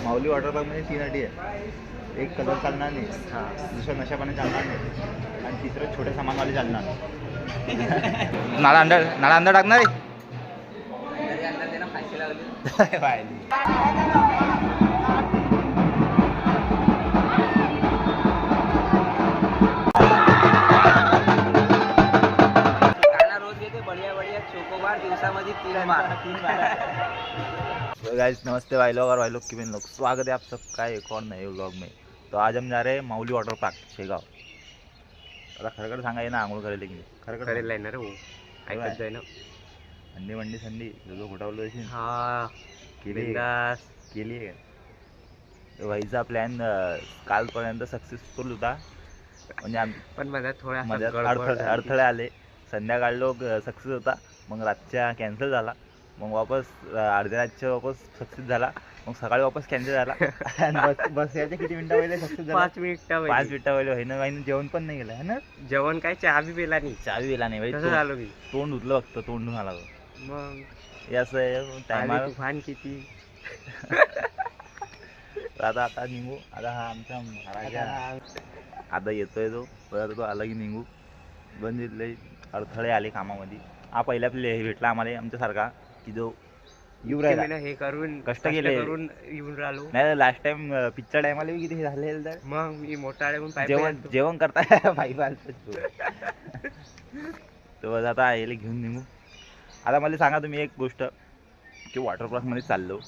माऊली water पार्कमध्ये 3 अटी आहे. एक कलर चालणार नाही, दुसरं नशापाणी चालणार नाही आणि तिसरं छोटे सामानवाले चालणार नाही. नाला अंदर टाकणार आहे. गाइस नमस्ते भाई लोग और भाई लोग की बहन लोग, स्वागत है आप सबका एक और नए व्लॉग में. तो आज हम जा रहे हैं माऊली वाटर पार्क शेगाव. आता खरकड सांगा ना आंघोळ करेल की खरकड करेल ना रे भाऊ, ऐकत जाय ना. अंडी मंडी संडी जो खोटावलं असेल हा केली आहे. व्हायचा प्लॅन कालपर्यंत सक्सेसफुल होता, म्हणजे पण माझ्या थोड्या अडथळे आले. संध्याकाळ लोक सक्सेस होता, मग रातच्या कॅन्सल झाला, मग वापस अर्ध्या रातच्या वापस सक्सेस झाला, मग सकाळी वापस कॅन्सल झाला. बस याच्या किती मिनिटं पहिले सक्सेस झाला? 5 मिनिटं पहिले होईना वाईन जेवण पण नाही गेलं है ना. जेवण काय चहा बी पिला नाही भाई. तसं झालं मी तोंड धुतलं फक्त, तोंड धुवून आला मग असं आहे टायमाला फान किती. आता निघू. आता हा आमचा महाराजा आता येतोय, तो परत तो आला की निघू. बंदितले अडथळे आले कामामध्ये. हा पहिल्या भेटला आम्हाला आमच्यासारखा की जो येऊ राहिला हे करून कष्ट केले करून येऊन राहिलो. नाही लास्ट टाइम पिक्चर टायमाला किती झाले तर मग मी मोठा जेवण करता बाई तो आता याला घेऊन निघू. आता मला सांगा तुम्ही एक गोष्ट की वॉटर पार्कमध्ये चाललो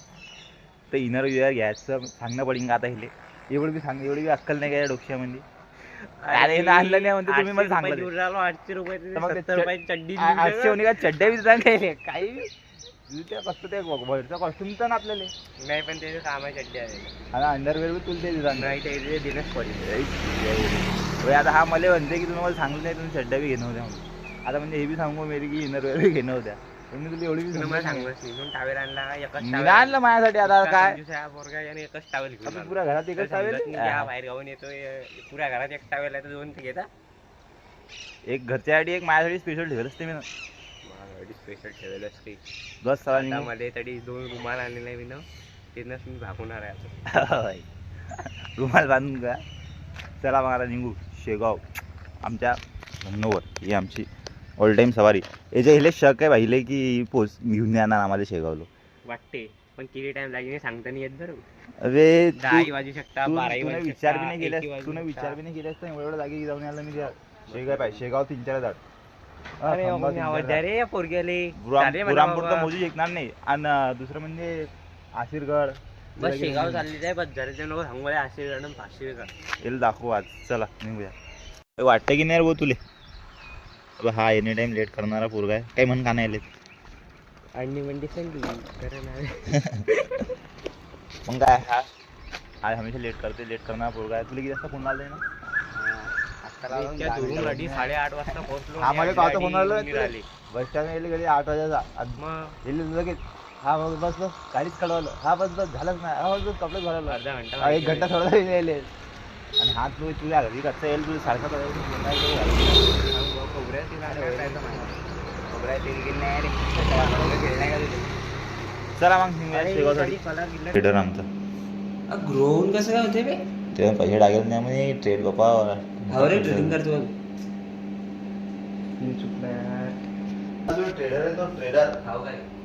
तर इनर वेअर घ्यायचं सांगणं पडेल का? आता हे एवढी बी अक्कल नाही काय डोक्यामध्ये. अरे आणलं नाही म्हणते तुम्ही मला सांगलं 800 रुपये 70 रुपये चड्डी 800 होणे का चड्ड्या बी सांगायले काही फक्त ते वरचा कॉस्ट्युम तर आपल्याला नाही, पण त्याचे सामान चड्ड्या आहे. आता अंडरवेअर बी तुला ते देणंच पडेल. आता हा मला म्हणते की तुम्ही मला सांगलं नाही तुम्ही चड्ड्या बी घेणं होत्या म्हणून. आता म्हणजे हे बी सांगू मेरी की इनरवेअर बी घेणं होत्या, पण तुला एवढी बी टावेल आणलं माझ्यासाठी. आता काय एकच टावेल पुऱ्या घरात एकच टावेल बाहेर गावून येतोय, पुऱ्या घरात एक टावेल आहे तर 2 ते घेता. एक घरच्यासाठी एक माझ्यासाठी स्पेशल ठेवलं असते मी ना. स्पेशल ठेवलं असते बस. मध्ये तरी 2 रुमाल आणलेला आहे मी ना, तेच मी भागवणार आहे. रुमाल बांधून का. चला मग आता निघू शेगाव आमच्या धन्नोवर. ही आमची ऑल टाईम सवारी. याच्या हिले शक आहे भाईले की घेऊन येणार आम्हाला शेगावलो वाटते, पण किती टाइम लागेल सांगता नाही येत बरं. अरे 10 वाजू शकता, 12 वाजू विचार बी नाही केलास, तुला विचार बी नाही केलास तर एवढं जागी जाऊन आलं मी. शेगाव पाहिजे शेगाव 3-4 जात. अरे पोरगेले रामपूर मोजू शकणार नाही. आणि दुसरं म्हणजे आशीरगड बस शेगाव चालली जाय. बस जरा नको सांगू आशीरगड आणि आशीरगड याला दाखवू आज. चला निघूया. वाटतं की नाही रे भाऊ तुले? हा एनी टाइम लेट करणारा पोरगा आहे. काही म्हण का नाही लेट अंडी मंडी मग काय हा हमेशा लेट करणारा पोरगा आहे. तुला किती वाजता फोन आला ना? 8:30 वाजता पोहोचलो. आम्हाला का फोन आला बस स्टँड गेली 8 वाजायचा लगेच. हा मग बस गाडीच कळवलं. हा बस झालंच नाही. हा बस कपडे भरवलं. अर्धा घंटा 1 घंटा थोडा येईल. आणि हात तुझ्या घरी कसं येईल तुझं सारखं चला मग ट्रेडर आमचा ग्रोन कसं काय होते तेव्हा पैसे टाकत नाही म्हणे ट्रेड बापा. ट्रेडिंग करतो ट्रेडर आहे तो ट्रेडर.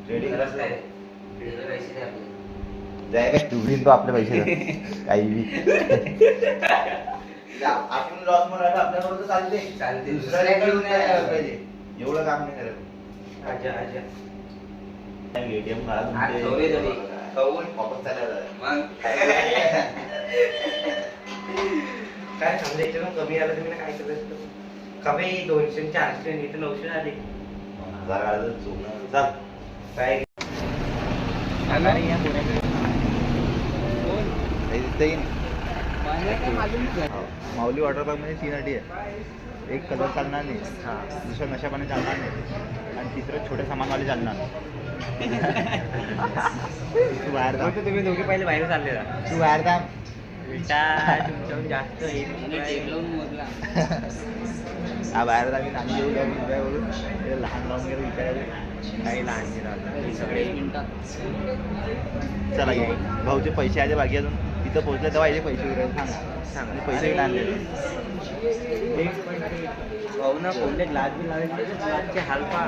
ट्रेडिंग जाय काय तू तो आपले पैसे काही बी आपण लॉस मध्ये आपल्याकडून चालते दुसऱ्याला पाहिजे एवढं काम नाही करत. एटीएम काय समजायचं ना. कमी आलं तुम्ही काय केलं असतं. कमी 200 400 इथं 900 आले. 1000 चुकलं काय माऊली वॉटर पार्कमध्ये 3 अटी आहे. एक कलर चालणार नाही, दुसरं नशापाणी चालणार नाही आणि तिसरं छोटे सामानवाले चालणार नाही. तू बाहेर जा. तुम्ही दोघे पहिले बाहेर चालले जा. तू बाहेर जा. जास्त हा बाहेर जा. मी नाणी येऊ द्या लहान लावून गेलो विचारायला काही लहान हे सगळे चला घे भाऊचे पैसे आले बाकी अजून तिथं पोहोचले तेव्हा याचे पैसे वगैरे सांग आणि पैसे नाही आणले भाऊ ना कोणते ग्लास बी लावले ग्लासचे हालपा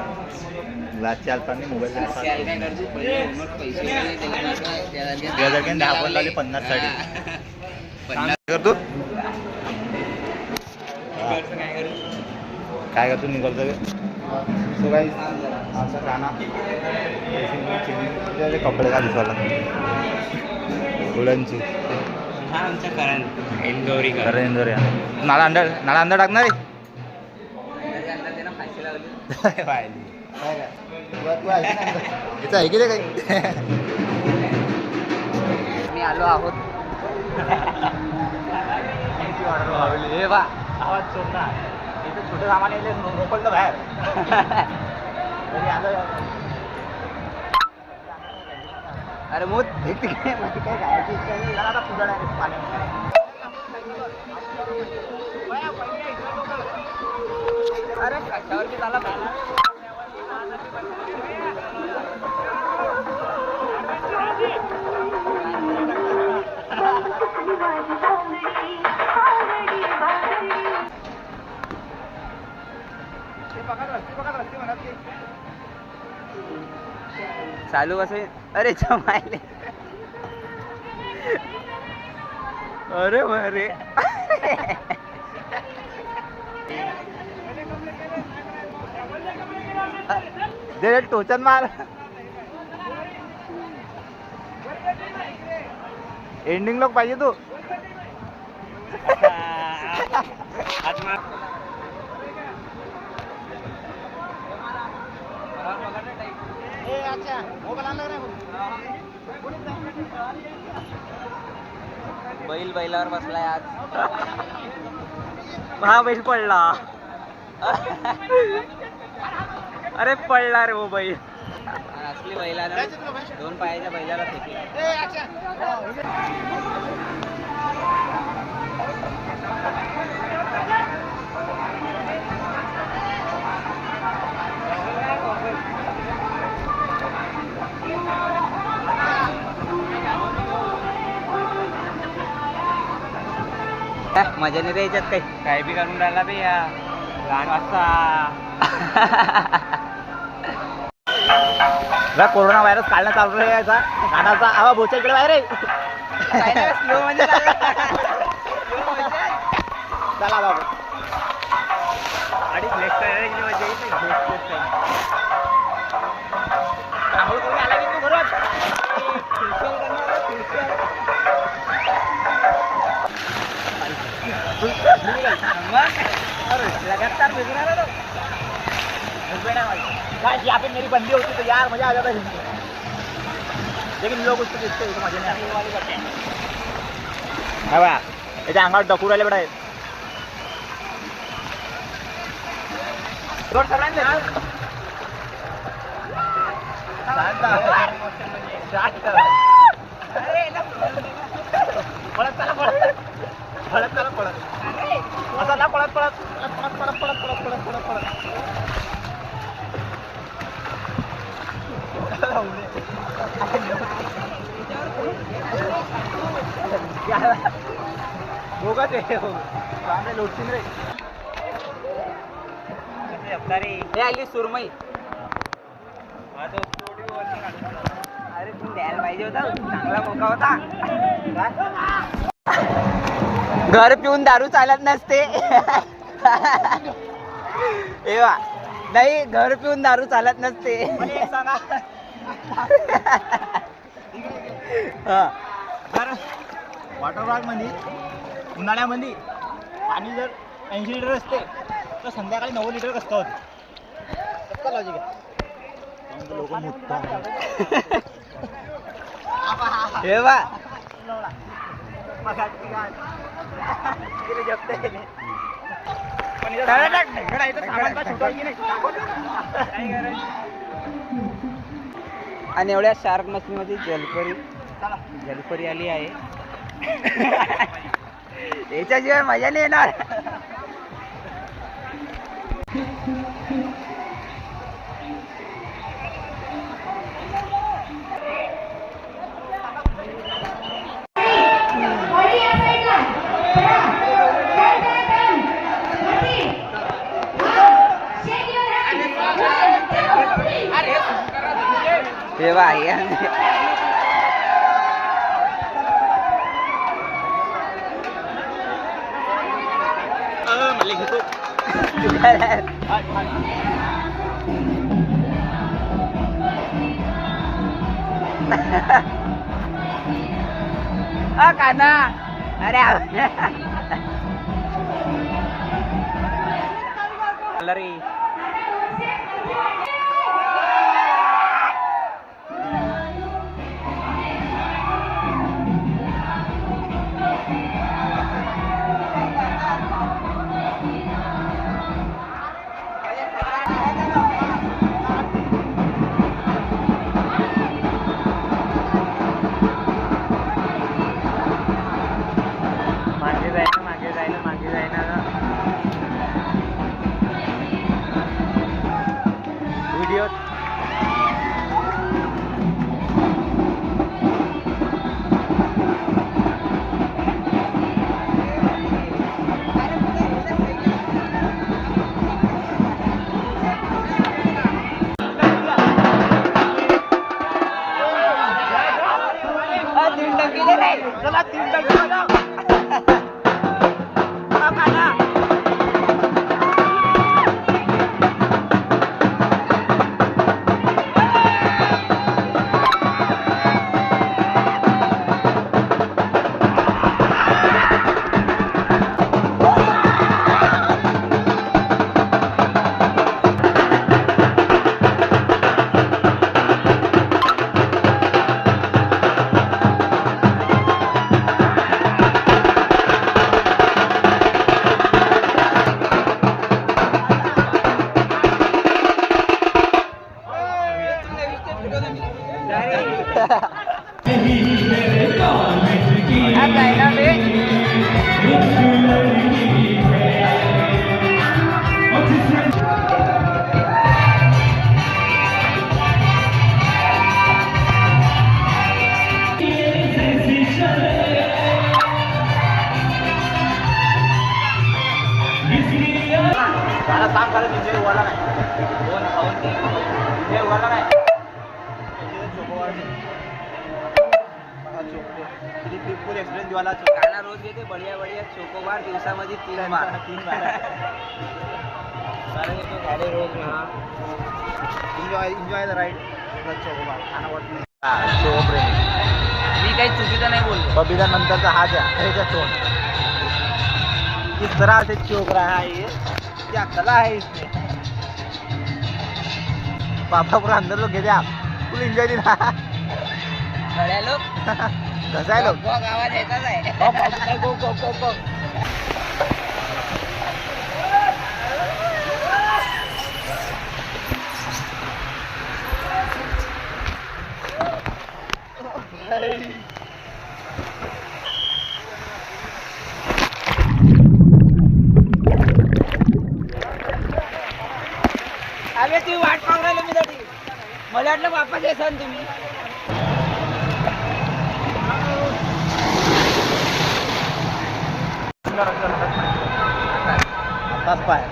ग्लासच्या अल्पाने मोबाईल काय करतो पैसे 10 पण लावले 50 साठी करतो काय करतो निघतो सो काही असं गाणं कपडे का दिसवायला उलनची हा आमचा करण इंदोरी इंदोरी नाला अंडा टाकणार आहे फाशी लावली याचं आहे की रे काही मी आलो आहोत हे बा आवाज सोडणार इथं छोटे सामान येईल मोकळतं बाहेर तरी आलं अरे मोत काय खायची इच्छा नाही आता पुढं डायरेक्ट पाणी अरे कशावरती झाला चालू असे अरे जमायले अरे अरे दे टोचन मार एंडिंग लोक पाहिजे तू बैल बैलावर बसलाय आज हा बैल पडला अरे पडला रे वो बैल असली बैलाला 2 पायाच्या बैलाला मजा नाही रे याच्यात काही काय बी करून राहिला बे या लहान वाजता कोरोना व्हायरस काढणं चालू आहे याचा कानाचा आवा बोचा इकडे बाहेर आहे स्लो म्हणजे चला बाबू आणि नेक्स्ट टाइम मजा येईल आंघोळ करून आला की तू घरात लगातार यहाँ पे मेरी बंदी होती तो यार मजा आ जाता है लेकिन लोग उसको देखते तो मजा नहीं आता याच्या अंगावर डकू राहिले बेटा पळत चला पळत पळत चला पळत असा ना पळत पळत पळत पळत पळत पळत पळत पळत पळत दोघाच आहे लोटतील रे हे आली सुरमई अरे तू द्यायला पाहिजे होता चांगला मोका होता घर पिऊन दारू चालत नसते एवा नाही घर पिऊन दारू चालत नसते सांगा वॉटर पार्क मध्ये उन्हाळ्यामध्ये पाणी जर 80 लिटर असते तर संध्याकाळी 90 लिटर कसं होते लॉजिक आहे लोक हे बा आणि एवढ्या शार्क मछलीमध्ये जलपरी आली आहे याच्याशिवाय मजा नाही येणार बघा हे मला घेतो काना अरे रे मागे जायना व्हिडिओ चला 3 टक्के काम करायचं विजय वाला नाही विजय वाला नाही फुल एक्सपिरियन्स वाला काना रोज येते बढिया बढिया चोकोबार दिवसामध्ये 3 बार अरे रोज ना एन्जॉय द राईड चोकोबार खाना वाटत मी काही चुकीचं नाही बोलतो बबीदा नंतरचा हा द्या ह्याचा तोंड किस तरह से चौक रहा है ये क्या कला है इसमें पापा पूरा अंदर लोग घेते आप फुल एंजॉय दिला बड्या लोक कसा आहे लोक आवाज येतच आहे गो अरे तुम्ही वाट पाहून राहिलो मी साठी मला वाटलं वापस येसान तुम्ही आताच पाय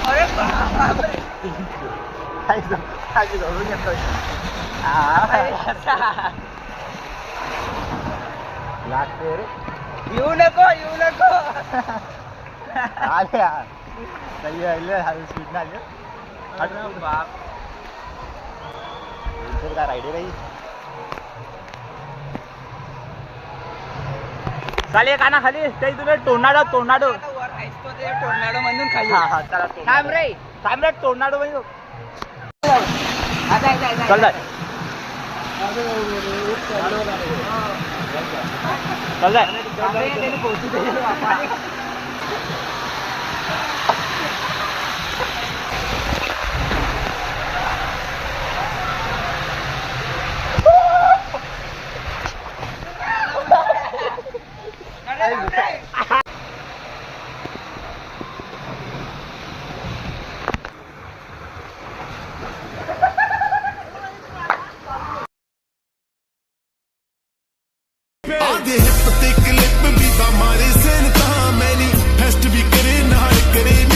अरे बापरे लागते रे येऊ नको आले यार सही आहे स्पीड ना आले बाप काय रायडर आहे खाली काना खाली काही तुम्ही टोर्नाडो टोर्नाडो मधून खाली चला थांब रे टोर्नाडो म्हणजे चल जाय चल जाय आधे हिप ते क्लिप भी मारे सेन ता मैनी फेस्ट भी करे नाल करे